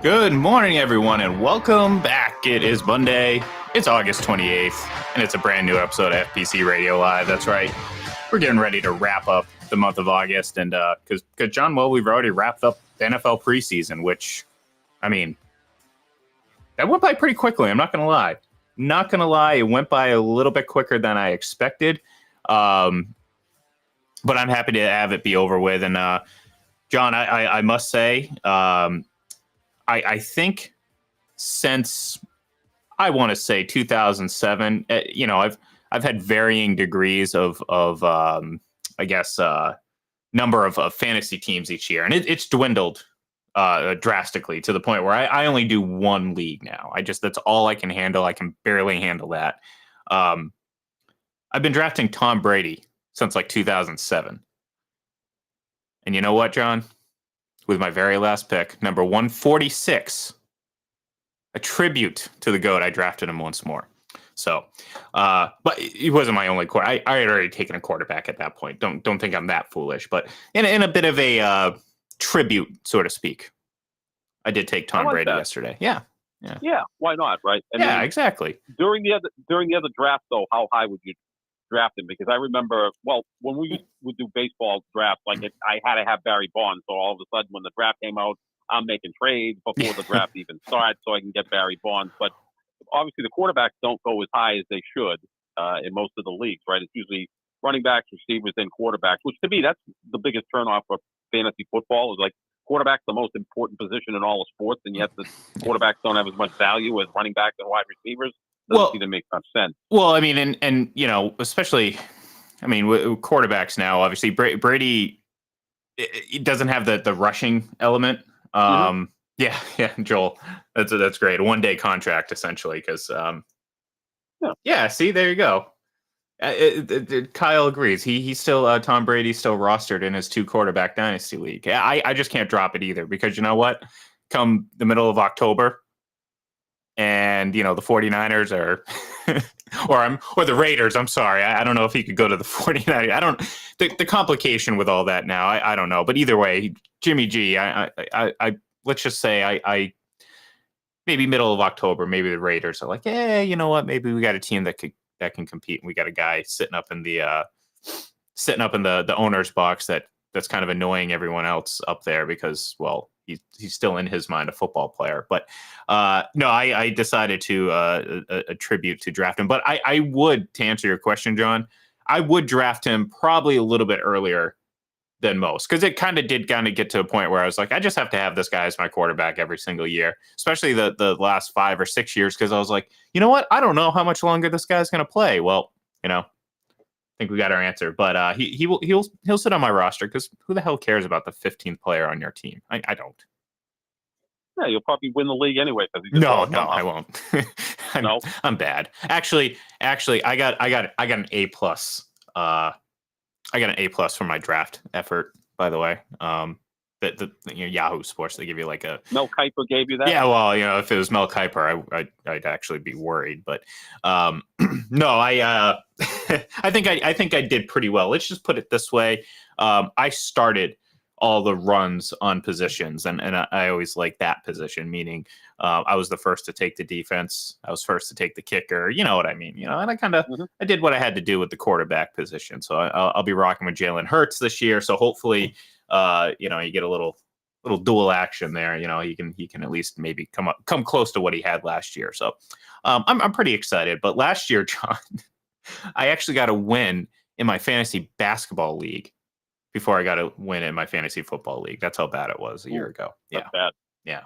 Good morning, everyone, and welcome back. It is Monday. It's August 28th, and it's a brand new episode of FPC Radio Live. That's right. We're getting ready to wrap up the month of August, and because John, well, we've already wrapped up the NFL preseason, which, I mean, that went by pretty quickly. I'm not going to lie. It went by a little bit quicker than I expected, but I'm happy to have it be over with. And John, I must say, I think since I want to say 2007, I've had varying degrees of number of fantasy teams each year, and it's dwindled drastically to the point where I only do one league now. That's all I can handle. I can barely handle that. I've been drafting Tom Brady since like 2007, and you know what, John? With my very last pick, number 146, a tribute to the GOAT. I drafted him once more. So, but he wasn't my only quarterback. I had already taken a quarterback at that point. Don't think I'm that foolish, but in a bit of a tribute, so to speak, I did take Tom Brady yesterday. Yeah. Why not? Right? Exactly. During the other draft, though, how high would you draft him? Because I remember, when we would do baseball drafts, I had to have Barry Bonds. So all of a sudden, when the draft came out, I'm making trades before the draft even starts so I can get Barry Bonds. But obviously, the quarterbacks don't go as high as they should in most of the leagues, right? It's usually running backs, receivers, then quarterbacks, which to me, that's the biggest turnoff for fantasy football. Is like quarterback's the most important position in all of sports, and yet the quarterbacks don't have as much value as running backs and wide receivers. Doesn't seem to make much sense. Well, I mean, and especially, with quarterbacks now, obviously Brady, it doesn't have the rushing element. Yeah, Joel, that's great. A 1-day contract essentially, because see, there you go. Kyle agrees. He's still Tom Brady's still rostered in his 2-quarterback dynasty league. I just can't drop it either, because you know what? Come the middle of October, and the 49ers are or the Raiders, I'm sorry, I don't know if he could go to the 49ers. The complication with all that now, I don't know, but either way, Jimmy G, I let's just say I maybe middle of October, maybe the Raiders are like, you know what, maybe we got a team that can compete, and we got a guy sitting up in the owner's box that's kind of annoying everyone else up there, because, well, he's still in his mind a football player. But no, I decided to attribute to draft him. But I would, to answer your question, John, I would draft him probably a little bit earlier than most, because it did get to a point where I was like, I just have to have this guy as my quarterback every single year, especially the last 5 or 6 years, because I was like, you know what? I don't know how much longer this guy's going to play. Well, I think we got our answer, but he'll sit on my roster, because who the hell cares about the 15th player on your team? I don't. Yeah, you'll probably win the league anyway. No, I won't. No, I'm bad. Actually, I got an A+. I got an A+ for my draft effort, by the way. The Yahoo Sports, they give you like a Mel Kiper gave you that. Yeah, well, if it was Mel Kiper, I'd actually be worried. But no, I think I did pretty well. Let's just put it this way: I started all the runs on positions, and I always like that position, meaning I was the first to take the defense, I was first to take the kicker. You know what I mean? And I kind of I did what I had to do with the quarterback position. So I'll be rocking with Jalen Hurts this year. So hopefully, you get a little dual action there. He can at least maybe come close to what he had last year. So I'm pretty excited. But last year, John, I actually got a win in my fantasy basketball league before I got a win in my fantasy football league. That's how bad it was a year ago. Yeah, bad. Yeah.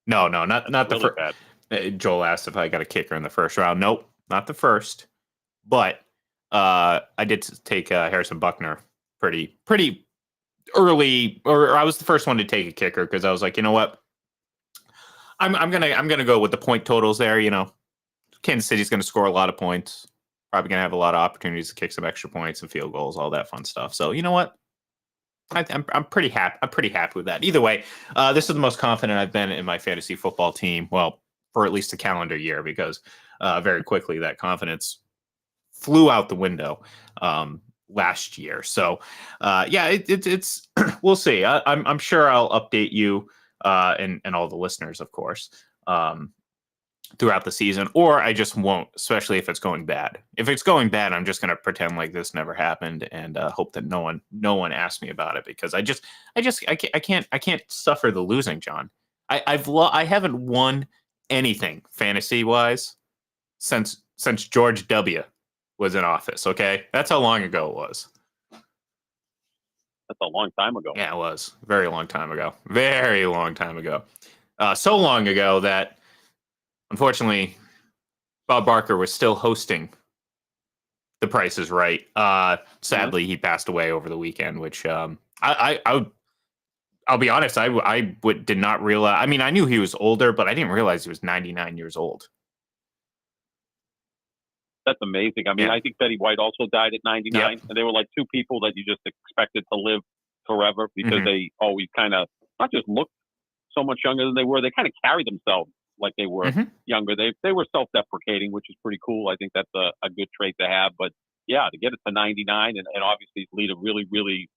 No, not really the first. Joel asked if I got a kicker in the first round. Nope, not the first. But I did take Harrison Buckner pretty early, or I was the first one to take a kicker, because I was like, you know what, I'm gonna go with the point totals there. Kansas City's gonna score a lot of points, probably gonna have a lot of opportunities to kick some extra points and field goals, all that fun stuff. So you know what, I'm pretty happy. I'm pretty happy with that. Either way, this is the most confident I've been in my fantasy football team. Well, for at least a calendar year, because very quickly that confidence flew out the window last year. So, it's we'll see. I'm sure I'll update you and all the listeners, of course, throughout the season, or I just won't, especially if it's going bad. If it's going bad, I'm just going to pretend like this never happened and hope that no one asks me about it, because I can't suffer the losing, John. I haven't won anything fantasy wise since George W. was in office. Okay, that's how long ago it was. That's a long time ago. Yeah, it was very long time ago. Very long time ago. So long ago that, unfortunately, Bob Barker was still hosting The Price is Right. Sadly, he passed away over the weekend, which I'll be honest, did not realize. I mean, I knew he was older, but I didn't realize he was 99 years old. That's amazing. I mean, Yeah. I think Betty White also died at 99, Yep. and they were like two people that you just expected to live forever because Mhm. they always kind of not just looked so much younger than they were, they kind of carried themselves like they were Mhm. younger. They were self-deprecating, which is pretty cool. I think that's a good trait to have. But yeah, to get it to 99 and obviously lead a really, really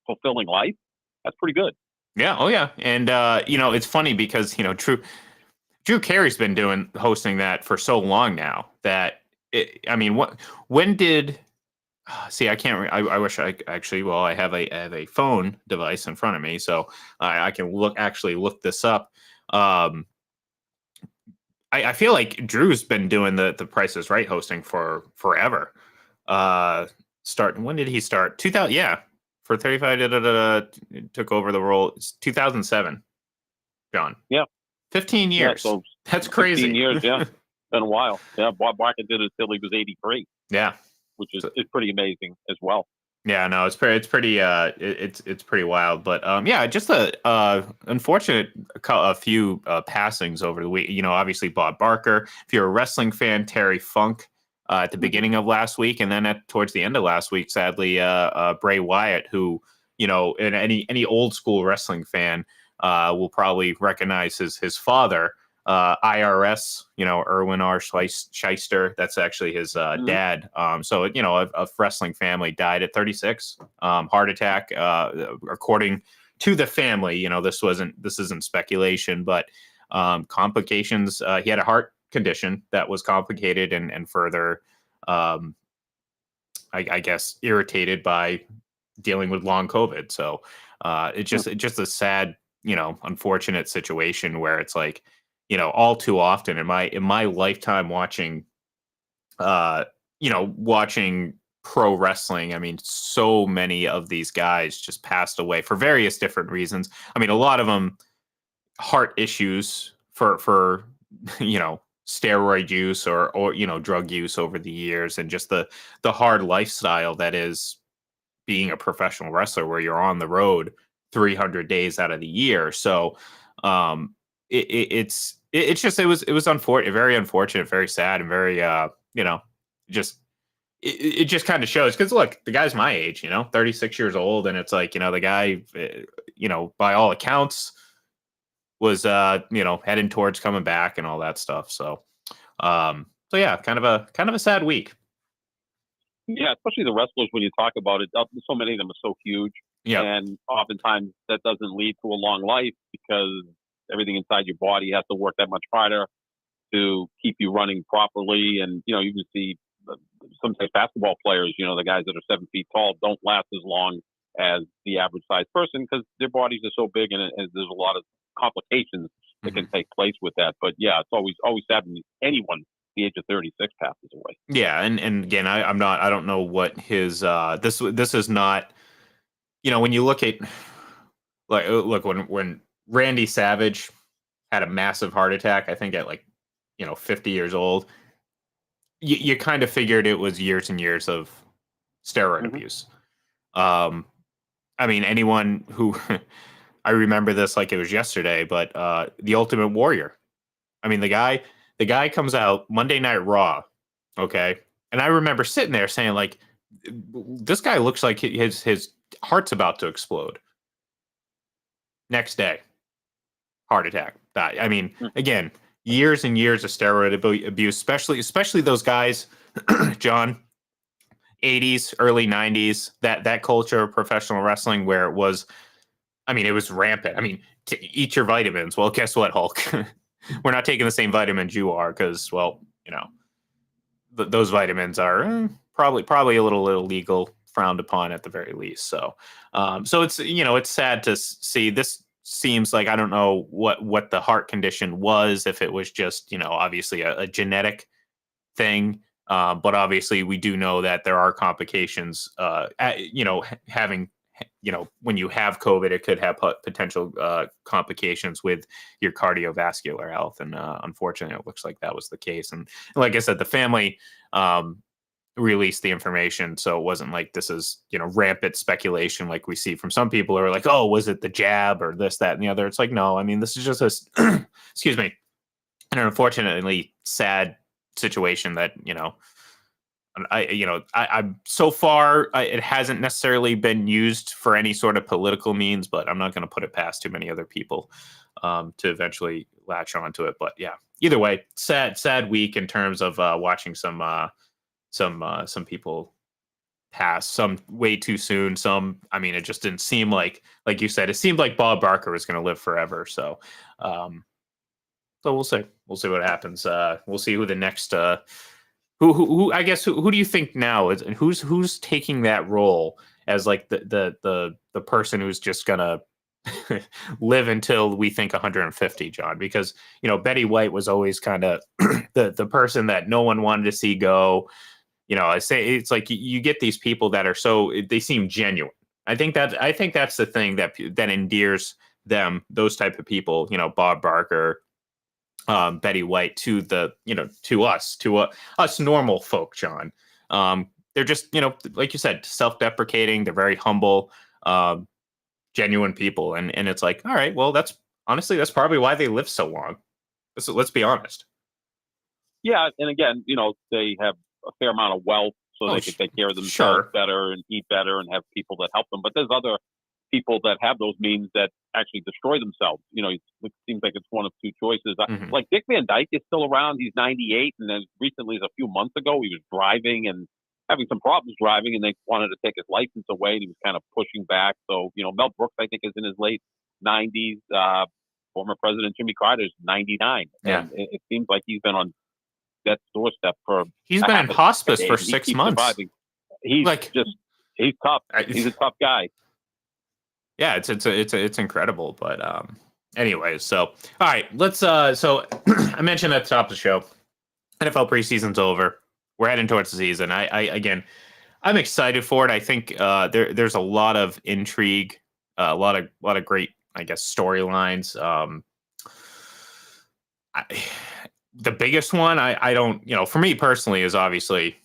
fulfilling life, that's pretty good. Yeah. Oh, yeah. And it's funny because Drew Carey's been hosting that for so long now that when did see, I can't. I wish I actually. Well, I have a phone device in front of me, so I can look this up. I feel like Drew's been doing the Price is Right hosting for forever. When did he start? 2000. Yeah, for 35. Took over the role. It's 2007. John. Yeah. 15 Yeah. years. So That's 15 crazy. years. Yeah. Been a while. Yeah. Bob Barker did it until he was 83. Yeah. Which is pretty amazing as well. Yeah, no, it's pretty it's pretty wild, but yeah, just a unfortunate a few passings over the week. Obviously Bob Barker. If you're a wrestling fan, Terry Funk at the beginning of last week, and then towards the end of last week, sadly, Bray Wyatt, who and any old school wrestling fan will probably recognize his father. IRS, Erwin R. Shyster. That's actually his dad. So a wrestling family died at 36, heart attack. According to the family, this isn't speculation, but complications. He had a heart condition that was complicated and further, I guess, irritated by dealing with long COVID. So it's just a sad, unfortunate situation where it's like, all too often in my lifetime watching, watching pro wrestling. I mean, so many of these guys just passed away for various different reasons. I mean, a lot of them heart issues for steroid use or drug use over the years, and just the hard lifestyle that is being a professional wrestler, where you're on the road 300 days out of the year. So it was unfortunate, very unfortunate, very sad, and very just it just kind of shows, because look, the guy's my age, 36 years old, and it's like, the guy, by all accounts was heading towards coming back and all that stuff. So yeah, kind of a sad week. Yeah, especially the wrestlers, when you talk about it, so many of them are so huge. Yeah. And oftentimes that doesn't lead to a long life because everything inside your body has to work that much harder to keep you running properly. And, you can see sometimes basketball players, the guys that are 7 feet tall don't last as long as the average sized person because their bodies are so big, and there's a lot of complications that can take place with that. But yeah, it's always sad when anyone the age of 36 passes away. Yeah, and again, I don't know what his this is not, when you look at, like, look, when Randy Savage had a massive heart attack, I think at 50 years old, you kind of figured it was years and years of steroid abuse. I mean, anyone who I remember this like it was yesterday, but the Ultimate Warrior. I mean, the guy comes out Monday Night Raw, okay, and I remember sitting there saying, like, this guy looks like his heart's about to explode. Next day, heart attack. I mean, again, years and years of steroid abuse, especially those guys, John, 80s, early 90s, that culture of professional wrestling where it was, I mean, it was rampant. I mean, eat your vitamins. Well, guess what, Hulk? We're not taking the same vitamins you are because, well, those vitamins are probably a little illegal, frowned upon at the very least. So, so it's sad to see this. Seems like I don't know what the heart condition was, if it was just obviously a genetic thing. But obviously, we do know that there are complications. Having when you have COVID, it could have potential complications with your cardiovascular health, and unfortunately, it looks like that was the case. And like I said, the family released the information, so it wasn't like this is rampant speculation like we see from some people who are like, oh, was it the jab or this, that, and the other? It's like, no, I mean, this is just a excuse me, an unfortunately sad situation that I'm so far it hasn't necessarily been used for any sort of political means, but I'm not going to put it past too many other people to eventually latch onto it. But yeah, either way, sad week in terms of watching some people pass, some way too soon. Some, I mean, it just didn't seem like you said, it seemed like Bob Barker was going to live forever. So, so we'll see. We'll see what happens. We'll see who the next. Who I guess who do you think now is, and who's taking that role as like the person who's just gonna live until we think 150, John? Because Betty White was always kind of the person that no one wanted to see go. I say it's like you get these people that are they seem genuine. I think that's the thing that endears them, those type of people. Bob Barker, Betty White, to to us normal folk, John. They're just like you said, self-deprecating. They're very humble, genuine people, and it's like, all right, well, that's probably why they live so long. Let's be honest. Yeah, and again, they have a fair amount of wealth, so they can take care of themselves better and eat better and have people that help them. But there's other people that have those means that actually destroy themselves. It seems like it's one of two choices. Mm-hmm. Like Dick Van Dyke is still around. He's 98. And then recently, a few months ago, he was driving and having some problems driving, and they wanted to take his license away. And he was kind of pushing back. So, Mel Brooks, I think, is in his late 90s. Former President Jimmy Carter is 99. Yeah. And it seems like he's been on death's doorstep for. He's been in hospice for 6 months. Surviving. He's he's tough. He's a tough guy. Yeah, it's incredible. But anyways, so all right, let's so I mentioned at the top of the show, NFL preseason's over. We're heading towards the season. I'm excited for it. I think there's a lot of intrigue, a lot of great, I guess, storylines. The biggest one, I don't, for me personally, is obviously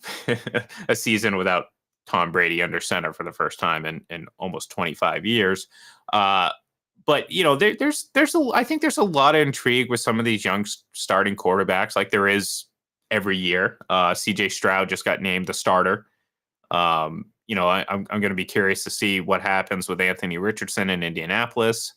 a season without Tom Brady under center for the first time in almost 25 years. But I think there's a lot of intrigue with some of these young starting quarterbacks, like there is every year. CJ Stroud just got named the starter. I'm going to be curious to see what happens with Anthony Richardson in Indianapolis.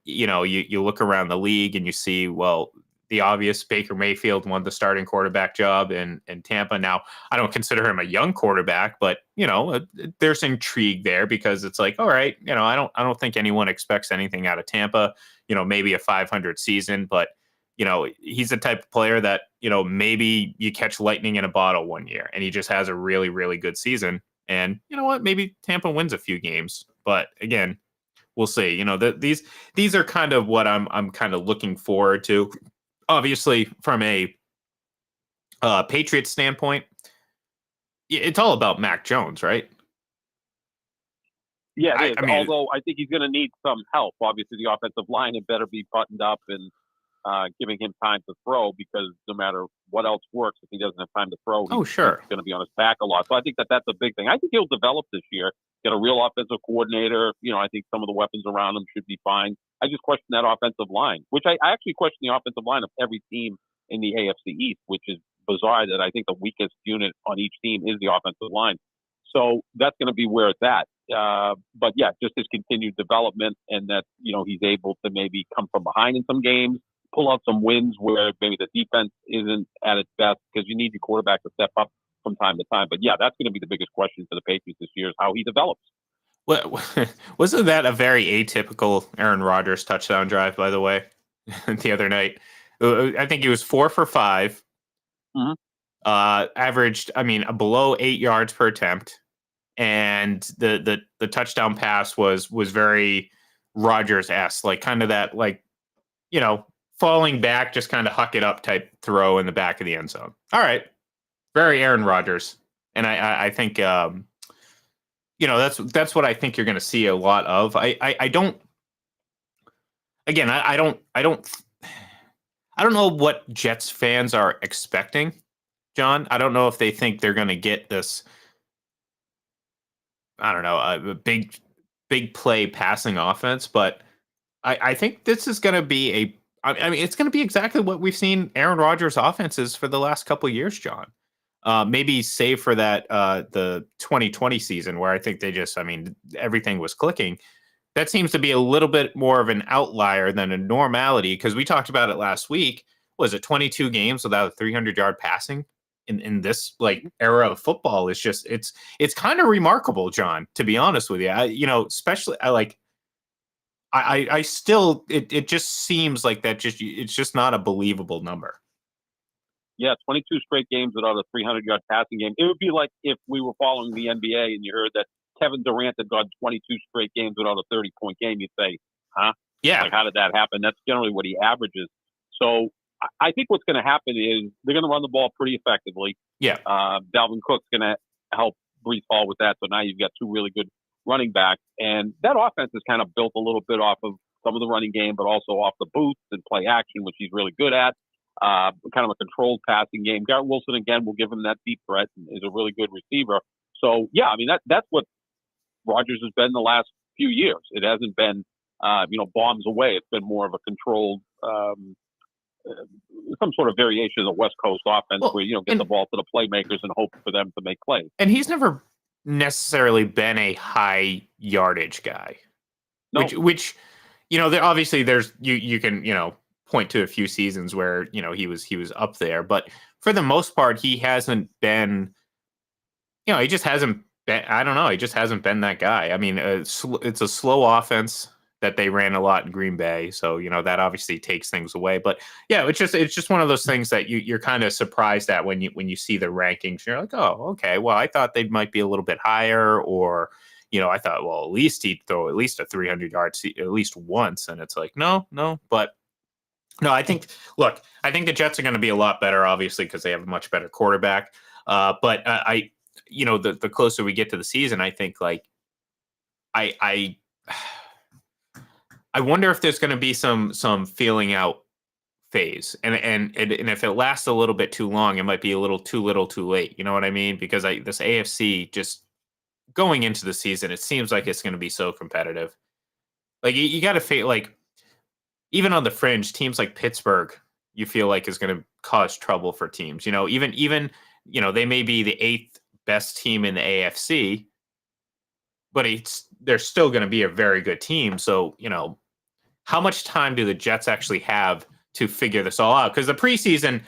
You look around the league and you see, well, the obvious, Baker Mayfield won the starting quarterback job in Tampa. Now, I don't consider him a young quarterback, but there's intrigue there because it's like, all right, I don't think anyone expects anything out of Tampa. Maybe a 500 season, but he's the type of player that maybe you catch lightning in a bottle one year and he just has a really, really good season. And you know what? Maybe Tampa wins a few games, but again, we'll see. These are kind of what I'm kind of looking forward to. Obviously, from a Patriots standpoint, it's all about Mac Jones, right? Yeah, it is. Although I think he's going to need some help. Obviously, the offensive line had better be buttoned up and giving him time to throw, because no matter what else works, if he doesn't have time to throw, he's going to be on his back a lot. So I think that's a big thing. I think he'll develop this year, get a real offensive coordinator. I think some of the weapons around him should be fine. I just question that offensive line, which I actually question the offensive line of every team in the AFC East, which is bizarre that I think the weakest unit on each team is the offensive line. So that's going to be where it's at. But yeah, just his continued development, and that, he's able to maybe come from behind in some games, pull out some wins where maybe the defense isn't at its best, because you need your quarterback to step up from time to time. But yeah, that's going to be the biggest question for the Patriots this year, is how he develops. Wasn't that a very atypical Aaron Rodgers touchdown drive, by the way, the other night? I think he was 4 for 5, Mhm. averaged, I mean, below 8 yards per attempt, and the touchdown pass was very Rodgers esque, like kind of that, like, you know, falling back, just kind of huck it up type throw in the back of the end zone. All right, very Aaron Rodgers, and I think that's what I think you're going to see a lot of. I don't, again, I don't know what Jets fans are expecting, John. I don't know if they think they're going to get this, I don't know, a big play passing offense, but I think this is going to be I mean, it's going to be exactly what we've seen Aaron Rodgers offenses for the last couple of years, John. Maybe save for that the 2020 season where I think they just, I mean, everything was clicking. That seems to be a little bit more of an outlier than a normality, because we talked about it last week. Was it 22 games without a 300-yard passing in this like era of football? Is just it's kind of remarkable, John. To be honest with you, especially I still, it just seems like that, just it's just not a believable number. Yeah, 22 straight games without a 300-yard passing game. It would be like if we were following the NBA and you heard that Kevin Durant had gone 22 straight games without a 30-point game. You'd say, huh? Yeah, Like, how did that happen? That's generally what he averages. So I think what's going to happen is they're going to run the ball pretty effectively. yeah. Dalvin Cook's going to help Brees Hall with that. So now you've got two really good running backs. And that offense is kind of built a little bit off of some of the running game, but also off the boosts and play action, which he's really good at. Kind of a controlled passing game. Garrett Wilson, again, will give him that deep threat and is a really good receiver. So, yeah, I mean, that's what Rodgers has been the last few years. It hasn't been, bombs away. It's been more of a controlled, some sort of variation of the West Coast offense where, get the ball to the playmakers and hope for them to make plays. And he's never necessarily been a high yardage guy. No. Which obviously there's you can, point to a few seasons where, he was up there, but for the most part he hasn't been, he just hasn't been, I don't know, he just hasn't been that guy. I mean, it's a slow offense that they ran a lot in Green Bay, so that obviously takes things away. But yeah, it's just one of those things that you're kind of surprised at when you see the rankings. You're like, oh, okay, well, I thought they might be a little bit higher, or I thought, well, at least he'd throw at least a 300 yards at least once, and it's like, no, but no, I think the Jets are going to be a lot better, obviously, because they have a much better quarterback. But the closer we get to the season, I think, like, I wonder if there's going to be some feeling out phase, and if it lasts a little bit too long, it might be a little too late. You know what I mean? Because this AFC, just going into the season, it seems like it's going to be so competitive. Like, you got to feel like, even on the fringe, teams like Pittsburgh, you feel like is going to cause trouble for teams. Even they may be the 8th best team in the AFC, but they're still going to be a very good team. So, how much time do the Jets actually have to figure this all out? Because the preseason,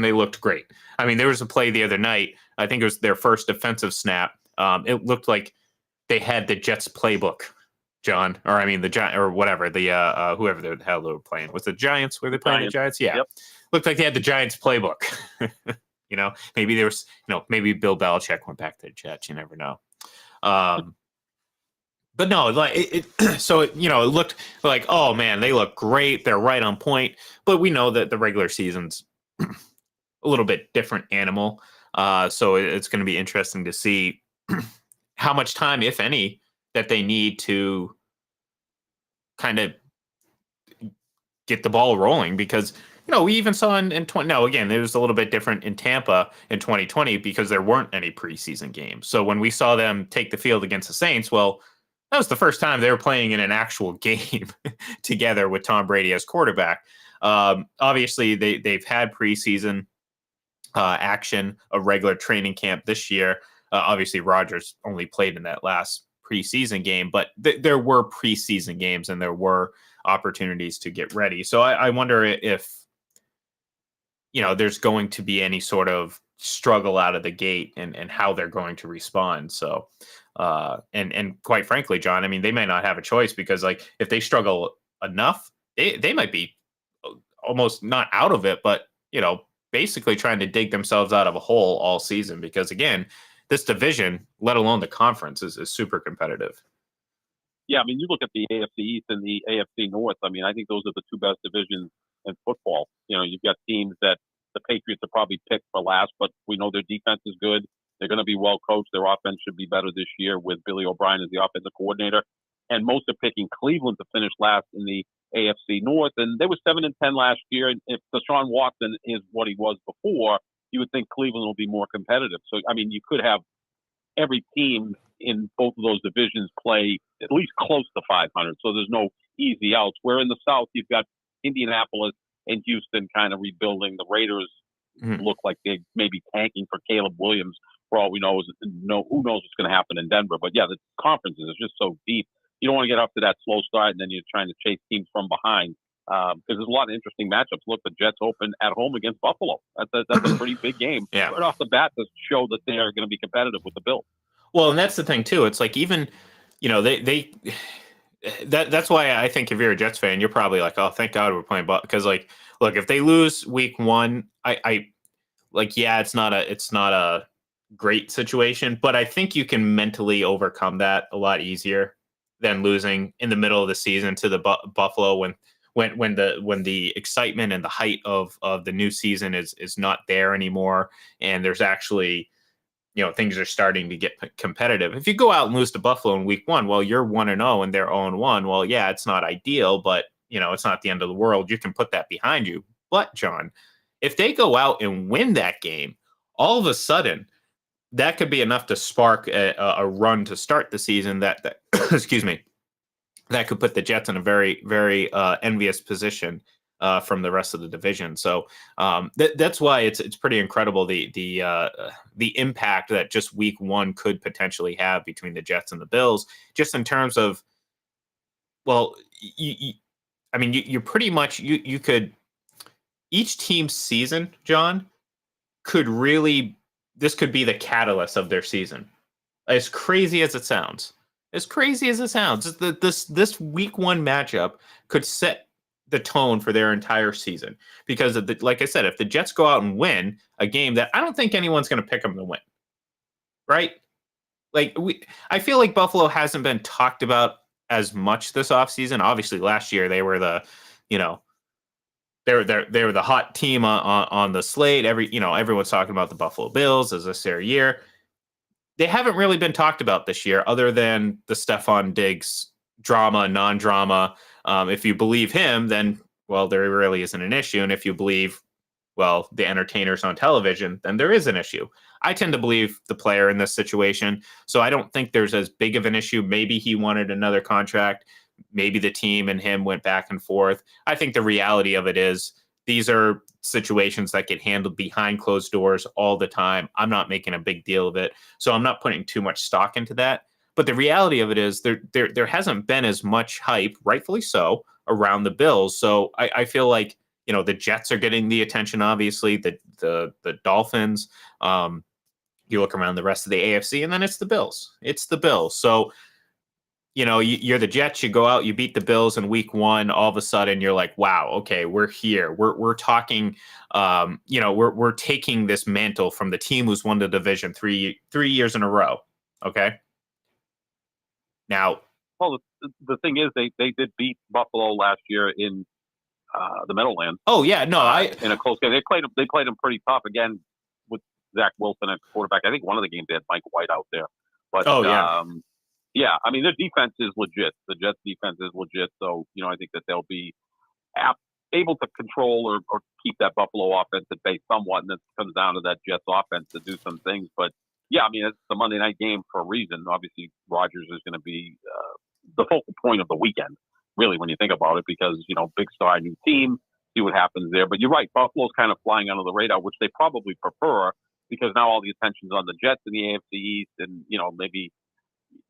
they looked great. I mean, there was a play the other night. I think it was their first defensive snap. It looked like they had the Jets playbook, John, or I mean the Giants, or whatever, the whoever the hell they were playing. Was the Giants? Were they playing the Giants? Yeah. Yep. Looked like they had the Giants playbook. Maybe there was, maybe Bill Belichick went back to the Jets. You never know. But no, like so it looked like, oh man, they look great. They're right on point. But we know that the regular season's a little bit different animal. So it's going to be interesting to see how much time, if any, that they need to kind of get the ball rolling, because we even saw in 20. Now, again, it was a little bit different in Tampa in 2020 because there weren't any preseason games. So when we saw them take the field against the Saints, well, that was the first time they were playing in an actual game together with Tom Brady as quarterback. Obviously, they've had preseason action, a regular training camp this year. Obviously, Rodgers only played in that last preseason game, but there were preseason games and there were opportunities to get ready. So I wonder if there's going to be any sort of struggle out of the gate and how they're going to respond. So, and quite frankly, John, I mean, they may not have a choice because like if they struggle enough, they might be almost not out of it, but basically trying to dig themselves out of a hole all season because again, this division, let alone the conference, is super competitive. Yeah, I mean, you look at the AFC East and the AFC North. I mean, I think those are the two best divisions in football. You've got teams that the Patriots are probably picked for last, but we know their defense is good. They're going to be well coached. Their offense should be better this year with Billy O'Brien as the offensive coordinator. And most are picking Cleveland to finish last in the AFC North. And they were 7-10 last year. And if Deshaun Watson is what he was before, you would think Cleveland will be more competitive. So, I mean, you could have every team in both of those divisions play at least close to 500. So there's no easy outs. Where in the South, you've got Indianapolis and Houston kind of rebuilding. The Raiders look like they may be tanking for Caleb Williams. For all we know, who knows what's going to happen in Denver. But yeah, the conferences is just so deep. You don't want to get up to that slow start and then you're trying to chase teams from behind. Because there's a lot of interesting matchups. Look, the Jets open at home against Buffalo. That's a pretty big game. Yeah. Right off the bat to show that they are going to be competitive with the Bills. Well, and that's the thing too. It's like even, that's why I think if you're a Jets fan, you're probably like, oh, thank God we're playing because like, look, if they lose week one, I like, yeah, it's not a great situation, but I think you can mentally overcome that a lot easier than losing in the middle of the season to the Buffalo when the excitement and the height of the new season is not there anymore, and there's actually things are starting to get competitive. If you go out and lose to Buffalo in week one, well, you're 1-0 and they're 0-1. Well, yeah, it's not ideal, but it's not the end of the world. You can put that behind you. But John, if they go out and win that game, all of a sudden that could be enough to spark a run to start the season that excuse me, that could put the Jets in a very, very envious position from the rest of the division. So that's why it's pretty incredible the impact that just week one could potentially have between the Jets and the Bills, just in terms of, well, you're pretty much you could, each team's season, John, this could be the catalyst of their season. As crazy as it sounds, this week one matchup could set the tone for their entire season because of like I said, if the Jets go out and win a game that I don't think anyone's going to pick them to win, right? Like I feel like Buffalo hasn't been talked about as much this offseason. Obviously, last year they were the, they were the hot team on the slate. Everyone's talking about the Buffalo Bills as this their year. They haven't really been talked about this year, other than the Stephon Diggs drama, non-drama. If you believe him, then, well, there really isn't an issue. And if you believe, well, the entertainers on television, then there is an issue. I tend to believe the player in this situation. So I don't think there's as big of an issue. Maybe he wanted another contract. Maybe the team and him went back and forth. I think the reality of it is these are situations that get handled behind closed doors all the time. I'm not making a big deal of it. So I'm not putting too much stock into that. But the reality of it is there hasn't been as much hype, rightfully so, around the Bills. So I feel like, the Jets are getting the attention, obviously, the Dolphins. You look around the rest of the AFC, and then it's the Bills. It's the Bills. So, you're the Jets, you go out, you beat the Bills in week one, all of a sudden you're like, wow, okay, we're here. We're talking, we're taking this mantle from the team who's won the division three years in a row. Okay. Now, well, the thing is, they did beat Buffalo last year in the Meadowlands. Oh yeah, no, in a close game. They played them pretty tough again with Zach Wilson at quarterback. I think one of the games they had Mike White out there. But yeah, I mean their defense is legit. The Jets defense is legit. So I think that they'll be able to control or keep that Buffalo offense at bay somewhat, and it comes down to that Jets offense to do some things. But yeah, I mean it's the Monday night game for a reason. Obviously, Rodgers is going to be the focal point of the weekend, really, when you think about it, because big star, new team, see what happens there. But you're right, Buffalo's kind of flying under the radar, which they probably prefer because now all the attention's on the Jets in the AFC East, and maybe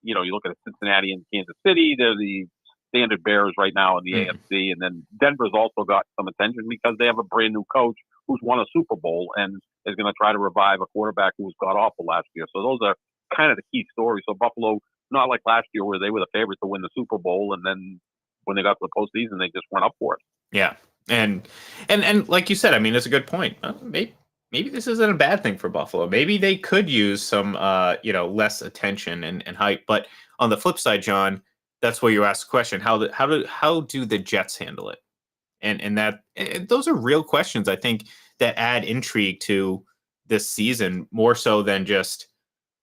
you look at Cincinnati and Kansas City, they're the standard bearers right now in the AFC, and then Denver's also got some attention because they have a brand new coach who's won a Super Bowl and is going to try to revive a quarterback who was god awful last year. So those are kind of the key stories. So Buffalo, not like last year where they were the favorites to win the Super Bowl, and then when they got to the postseason, they just went up for it. Yeah, and like you said, I mean, it's a good point. Maybe this isn't a bad thing for Buffalo. Maybe they could use some less attention and hype. But on the flip side, John, that's where you ask the question: how do the Jets handle it? And those are real questions, I think, that add intrigue to this season more so than just,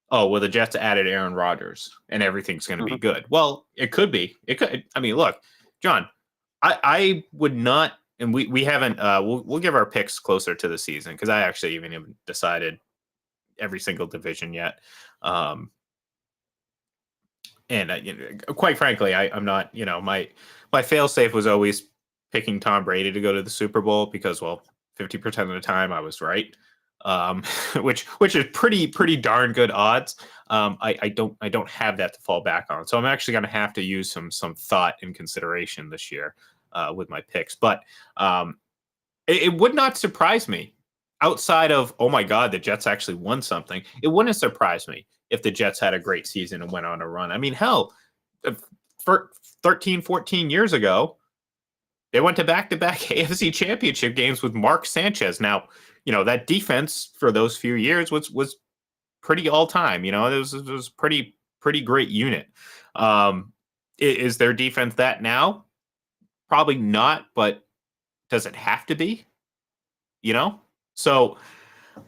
oh, well, the Jets added Aaron Rodgers and everything's going to be good. Well, it could be. It could. I mean, look, John, I would not, and we haven't. We'll give our picks closer to the season because I actually even haven't decided every single division yet. And quite frankly, I'm not. My fail-safe was always picking Tom Brady to go to the Super Bowl because, well, 50% of the time I was right, which is pretty darn good odds. I don't have that to fall back on, so I'm actually going to have to use some thought and consideration this year with my picks. But it would not surprise me, outside of, oh my God, the Jets actually won something. It wouldn't surprise me if the Jets had a great season and went on a run. I mean, hell, for 13, 14 years ago, they went to back-to-back AFC championship games with Mark Sanchez. Now, that defense for those few years was pretty all-time. It was pretty great unit. Is their defense that now? Probably not, but does it have to be? So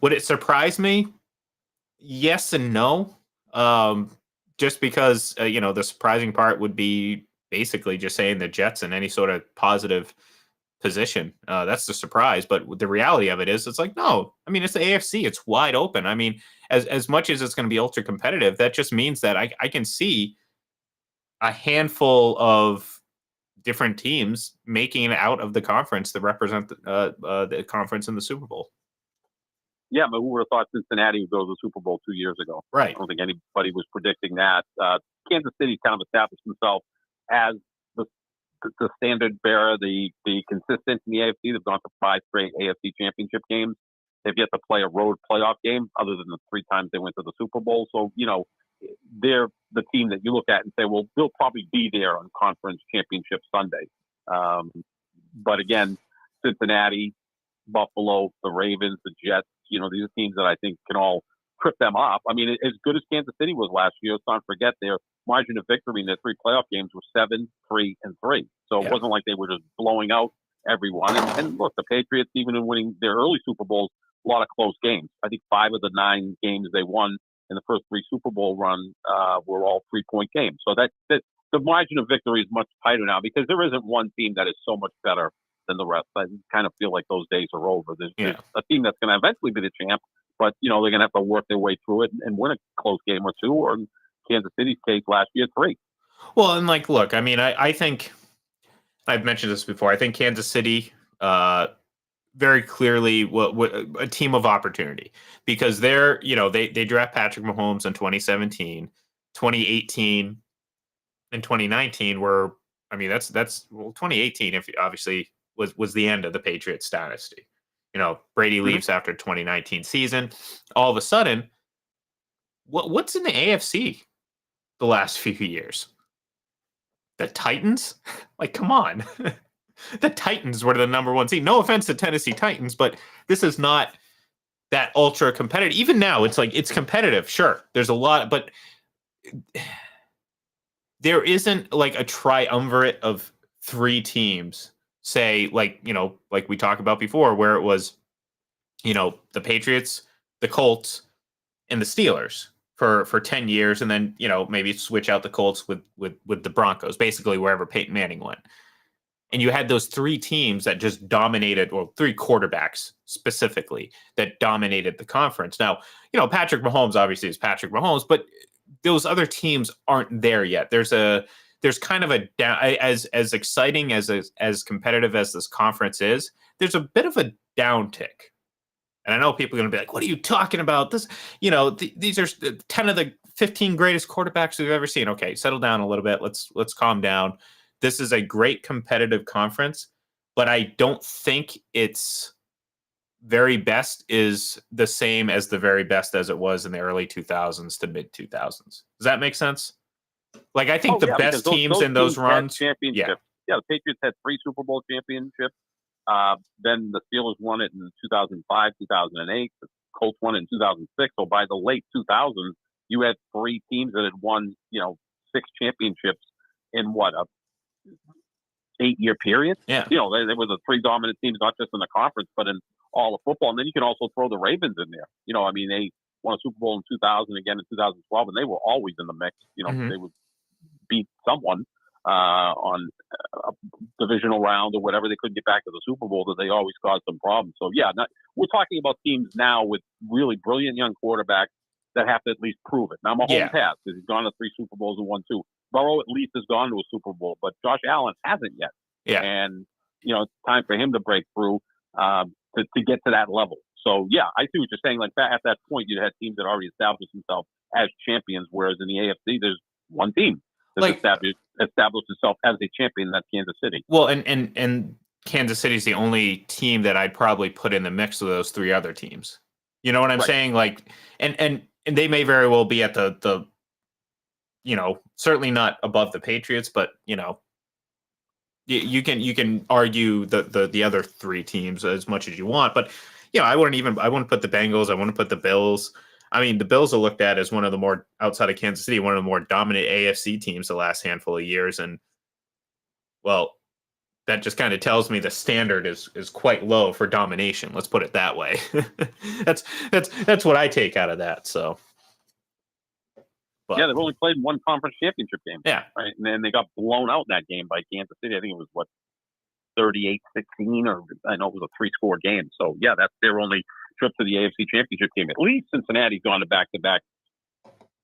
would it surprise me? Yes and no. Just because, the surprising part would be basically just saying the Jets in any sort of positive position. That's the surprise. But the reality of it is, it's like, no, I mean, it's the AFC. It's wide open. I mean, as much as it's going to be ultra competitive, that just means that I can see a handful of different teams making it out of the conference to represent the conference in the Super Bowl. Yeah, but who would have thought Cincinnati would go to the Super Bowl 2 years ago? Right. I don't think anybody was predicting that. Kansas City kind of established himself as the standard bearer, the consistent in the AFC. They've gone to 5 straight AFC championship games. They've yet to play a road playoff game other than the 3 times they went to the Super Bowl. So, they're the team that you look at and say, well, they'll probably be there on Conference Championship Sunday. But again, Cincinnati, Buffalo, the Ravens, the Jets, these are teams that I think can all trip them up. I mean, as good as Kansas City was last year, let's not forget their margin of victory in their 3 playoff games was 7, 3, and 3. So it wasn't like they were just blowing out everyone. And look, the Patriots, even in winning their early Super Bowls, a lot of close games. I think 5 of the 9 games they won in the first 3 Super Bowl run were all 3-point games. So that the margin of victory is much tighter now because there isn't one team that is so much better than the rest. I kind of feel like those days are over. There's a team that's going to eventually be the champ, but they're going to have to work their way through it and win a close game or 2, or in Kansas City's case last year, 3. Well, and look, I mean, I think I've mentioned this before. I think Kansas City very clearly a team of opportunity because they're, they draft Patrick Mahomes in 2017, 2018, and 2019 were, I mean, that's 2018 if obviously was the end of the Patriots dynasty. Brady leaves after 2019 season. All of a sudden, what's in the AFC the last few years? The Titans? Like, come on. The Titans were the number 1 seed. No offense to Tennessee Titans, but this is not that ultra competitive. Even now, it's like it's competitive. Sure, there's a lot, but there isn't like a triumvirate of 3 teams. Say, like we talked about before, where it was, the Patriots, the Colts, and the Steelers for 10 years, and then maybe switch out the Colts with the Broncos, basically wherever Peyton Manning went. And you had those 3 teams that just dominated, or 3 quarterbacks specifically that dominated the conference. Now, Patrick Mahomes obviously is Patrick Mahomes, but those other teams aren't there yet. There's kind of a down, as exciting as competitive as this conference is. There's a bit of a downtick. And I know people are going to be like, what are you talking about? This, these are 10 of the 15 greatest quarterbacks we've ever seen. Okay, settle down a little bit. Let's calm down. This is a great competitive conference, but I don't think it's very best is the same as the very best as it was in the early 2000s to mid 2000s. Does that make sense? Like, I think the best teams in those runs. Championships. Yeah, the Patriots had 3 Super Bowl championships. Then the Steelers won it in 2005, 2008. The Colts won it in 2006. So by the late 2000s, you had 3 teams that had won, 6 championships in a 8-year period. Yeah. There were the 3 dominant teams, not just in the conference, but in all of football. And then you can also throw the Ravens in there. They won a Super Bowl in 2000, again in 2012, and they were always in the mix. They would beat someone on a divisional round or whatever. They couldn't get back to the Super Bowl, that they always caused some problems. So yeah, we're talking about teams now with really brilliant young quarterbacks that have to at least prove it. Now Mahomes has, because he's gone to 3 Super Bowls and won 2. Burrow at least has gone to a Super Bowl, but Josh Allen hasn't yet. Yeah. And it's time for him to break through to get to that level. So yeah, I see what you're saying. Like at that point, you had teams that already established themselves as champions, whereas in the AFC, there's one team that's established itself as a champion. That's Kansas City. Well, and Kansas City is the only team that I'd probably put in the mix of those 3 other teams. You know what I'm saying? Like, and they may very well be at the certainly not above the Patriots, but you can argue the other 3 teams as much as you want, but I wouldn't put the Bengals. I wouldn't put the Bills. I mean, the Bills are looked at as one of the more, outside of Kansas City, one of the more dominant AFC teams the last handful of years. And, well, that just kind of tells me the standard is quite low for domination. Let's put it that way. That's what I take out of that. So, but, yeah, they've only played 1 conference championship game. Yeah, right, and then they got blown out in that game by Kansas City. I think it was 38-16, or I know it was a 3-score game. So yeah, that's their only trip to the AFC Championship game. At least Cincinnati's gone to back-to-back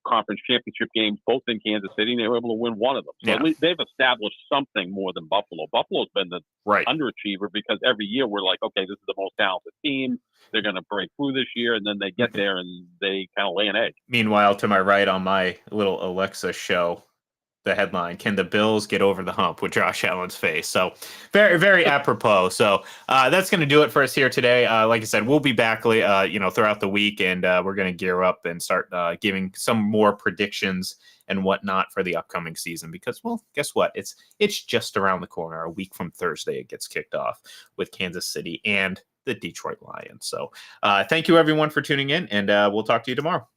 conference championship games, both in Kansas City, and they were able to win one of them. So at least they've established something more than Buffalo. Buffalo's been the underachiever, because every year we're like, okay, this is the most talented team. They're going to break through this year, and then they get there and they kind of lay an egg. Meanwhile, to my right on my little Alexa show, the headline, can the Bills get over the hump with Josh Allen's face? So very, very apropos. So that's going to do it for us here today. Like I said, we'll be back, throughout the week, and we're going to gear up and start giving some more predictions and whatnot for the upcoming season, because, well, guess what? It's just around the corner. A week from Thursday, it gets kicked off with Kansas City and the Detroit Lions. So thank you, everyone, for tuning in, and we'll talk to you tomorrow.